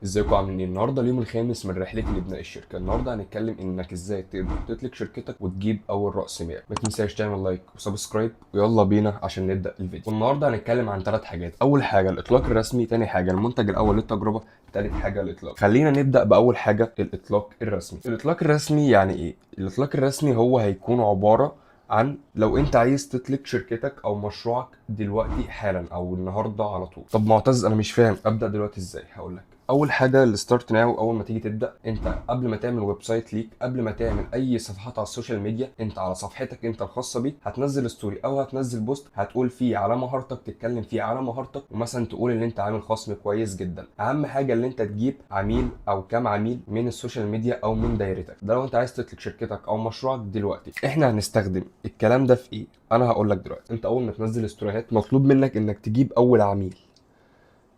ازيكم عاملين ايه؟ النهارده اليوم الخامس من رحلتي لبناء الشركه. النهارده هنتكلم انك ازاي تقدر تطلق شركتك وتجيب اول راس مال. ما تنساش تعمل لايك وسبسكرايب، ويلا بينا عشان نبدا الفيديو. والنهارده هنتكلم عن 3 حاجات. اول حاجه الاطلاق الرسمي، تاني حاجه المنتج الاول للتجربه، تالت حاجه الاطلاق. خلينا نبدا باول حاجه، الاطلاق الرسمي. الاطلاق الرسمي يعني ايه؟ الاطلاق الرسمي هو هيكون عباره عن لو انت عايز تطلق شركتك او مشروعك دلوقتي حالا او النهارده على طول. طب معتز انا مش فاهم ابدا دلوقتي ازاي؟ هقول لك. اول حاجه الستارت ناو. اول ما تيجي تبدا انت قبل ما تعمل ويب سايت ليك، قبل ما تعمل اي صفحات على السوشيال ميديا، انت على صفحتك انت الخاصه بيك هتنزل ستوري او هتنزل بوست هتقول فيه على مهارتك، تتكلم فيه على مهارتك، ومثلا تقول ان انت عامل خصم كويس جدا. اهم حاجه ان انت تجيب عميل او كام عميل من السوشيال ميديا او من دايرتك. ده لو انت عايز تطلق شركتك او مشروعك دلوقتي. احنا هنستخدم الكلام ده في ايه؟ انا هقول لك دلوقتي. انت اول ما تنزل ستوريات مطلوب منك انك تجيب اول عميل.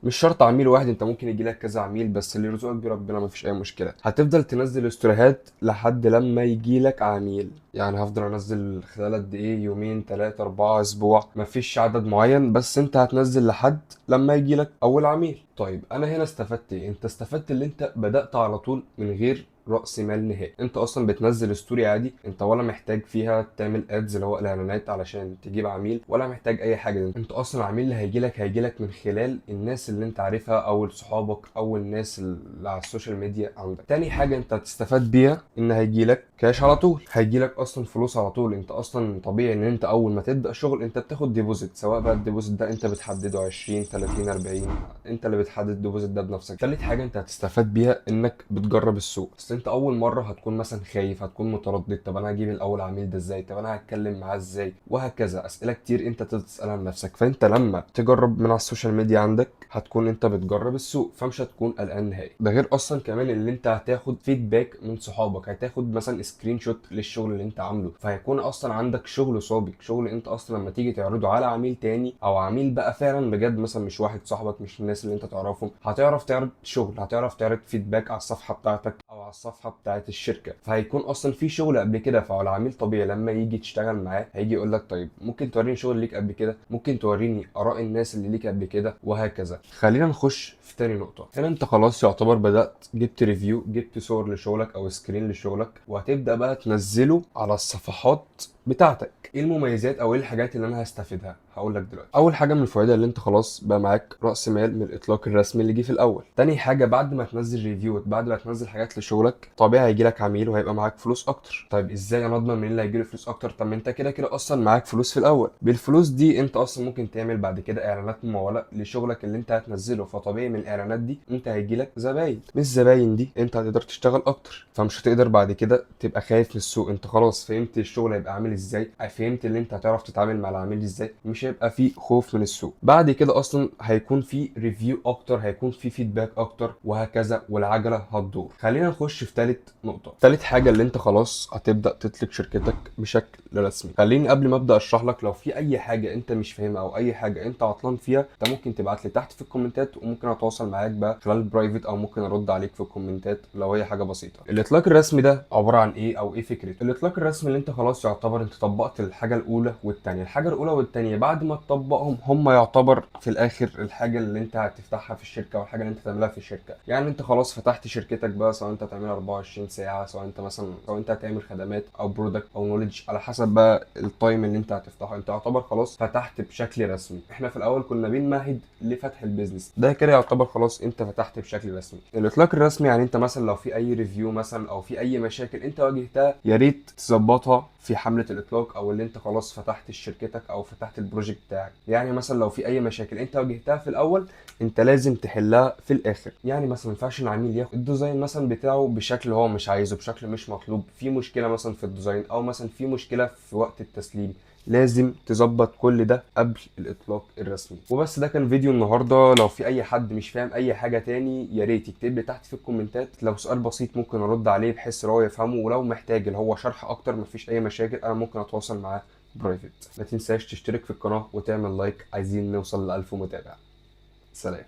مش شرط عميل واحد، انت ممكن يجي لك كذا عميل، بس اللي يرزقك بيه ربنا مفيش اي مشكله. هتفضل تنزل استوريهات لحد لما يجي لك عميل. يعني هفضل انزل خلال قد ايه؟ يومين، 3، 4، اسبوع، مفيش عدد معين، بس انت هتنزل لحد لما يجي لك اول عميل. طيب انا هنا استفدت ايه؟ انت استفدت اللي انت بدأت على طول من غير رأس مال نهائي. انت اصلا بتنزل ستوري عادي، انت ولا محتاج فيها تعمل ادز اللي هو الاعلانات علشان تجيب عميل، ولا محتاج اي حاجه. انت اصلا العميل اللي هيجي لك من خلال الناس اللي انت عارفها او صحابك او الناس اللي على السوشيال ميديا عندك. تاني حاجه انت هتستفاد بيها ان هيجي لك كاش على طول، هيجي لك اصلا فلوس على طول. انت اصلا طبيعي ان انت اول ما تبدا شغل انت بتاخد ديبوزيت، سواء بقى الديبوزيت ده انت بتحدده 20 30 40، انت اللي بتحدد الديبوزيت ده بنفسك. تالت حاجه انت هتستفاد بيها انك بتجرب السوق. بس انت اول مره هتكون مثلا خايف، هتكون متردد، طب انا هجيب الاول عميل ده ازاي، طب انا هتكلم معاه ازاي، وهكذا. اسئله كتير انت تسالها لنفسك. فانت لما تجرب من على السوشيال ميديا عندك هتكون انت بتجرب السوق، فمش هتكون قلقان نهائي. ده غير اصلا كمان اللي انت هتاخد فيدباك من صحابك، هتاخد مثلا سكرين شوت للشغل اللي انت عامله، فهيكون اصلا عندك شغل سابق، شغل انت اصلا لما تيجي تعرضه على عميل تاني او عميل بقى فعلا بجد، مثلا مش واحد صاحبك، مش الناس اللي انت تعرفهم، هتعرف تعرض شغل، هتعرف تعرض فيدباك على الصفحه بتاعتك او على الصفحه بتاعت الشركه. فهيكون اصلا في شغل قبل كده، فالعميل طبيعي لما يجي تشتغل معاه هيجي يقول لك طيب ممكن توريني شغل ليك قبل كده، ممكن توريني اراء الناس اللي ليك قبل كده، وهكذا. خلينا نخش في تاني نقطه. هنا انت خلاص يعتبر بدات، جبت ريفيو، جبت صور لشغلك او سكرين لشغلك، وهتبدا بقى تنزله على الصفحات بتاعتك. ايه المميزات او ايه الحاجات اللي انا هستفيدها؟ هقول لك دلوقتي. اول حاجه من الفوائد اللي انت خلاص بقى معاك راس مال من الاطلاق الرسمي اللي جه في الاول. تاني حاجه بعد ما تنزل ريفيو، بعد ما تنزل حاجات لشغلك، طبيعي هيجي لك عميل وهيبقى معاك فلوس اكتر. طيب ازاي انا اضمن مين اللي هيجي له فلوس اكتر؟ طب ما انت كده كده اصلا معاك فلوس في الاول. بالفلوس دي انت اصلا ممكن تعمل بعد كده اعلانات مموله لشغلك اللي انت هتنزله، فطبيعي من الاعلانات دي انت هيجي لك زباين. من الزباين دي انت هتقدر تشتغل اكتر، فمش هتقدر بعد كده تبقى خايف من السوق. انت خلاص فهمت الشغل هيبقى عامل ازاي، فهمت اللي انت هتعرف تتعامل مع العميل ازاي، مش هيبقى في خوف من السوق. بعد كده اصلا هيكون في ريفيو اكتر، هيكون في فيدباك اكتر، وهكذا، والعجله هتدور. خلينا نخش في ثالث نقطه. ثالث حاجه اللي انت خلاص هتبدا تطلق شركتك بشكل رسمي. خليني قبل ما ابدا اشرح لك، لو في اي حاجه انت مش فاهمها او اي حاجه انت عطلان فيها، انت ممكن تبعت لي تحت في الكومنتات، وممكن اتواصل معاك بقى خلال برايفت، او ممكن ارد عليك في الكومنتات لو هي حاجه بسيطه. الاطلاق الرسمي ده عباره عن ايه او ايه فكرته؟ الاطلاق الرسمي اللي انت خلاص يعتبر انت طبقت الحاجه الاولى والثانيه. الحاجه الاولى والثانيه بعد ما تطبقهم هم يعتبر في الاخر الحاجه اللي انت هتفتحها في الشركه او الحاجه اللي انت تعملها في الشركه. يعني انت خلاص فتحت شركتك بقى، سواء انت هتعملها 24 ساعه، سواء انت مثلا سواء انت هتعمل خدمات او برودكت او نوليدج، على حسب بقى التايم اللي انت هتفتحه. انت يعتبر خلاص فتحت بشكل رسمي. احنا في الاول كنا بنمهد لفتح البيزنس، ده كده يعتبر خلاص انت فتحت بشكل رسمي. الاطلاق الرسمي يعني انت مثلا لو في اي ريفيو مثلا او في اي مشاكل انت واجهتها، يا ريت تظبطها في حمله الاطلاق، او اللي انت خلاص فتحت شركتك او فتحت البروجكت بتاعك. يعني مثلا لو في اي مشاكل انت واجهتها في الاول، انت لازم تحلها في الاخر. يعني مثلا ما ينفعش العميل ياخد الديزاين مثلا بتاعه بشكل هو مش عايزه، بشكل مش مطلوب، في مشكله مثلا في الديزاين، او مثلا في مشكله في وقت التسليم. لازم تظبط كل ده قبل الاطلاق الرسمي. وبس، ده كان فيديو النهارده. لو في اي حد مش فاهم اي حاجه تاني يا ريت يكتب لي تحت في الكومنتات، لو سؤال بسيط ممكن ارد عليه بحيث ان هو يفهمه، ولو محتاج اللي هو شرح اكتر مفيش اي مشاكل، انا ممكن اتواصل معاه برايفت. ما تنساش تشترك في القناه وتعمل لايك، عايزين نوصل ل 1000 متابع. سلام.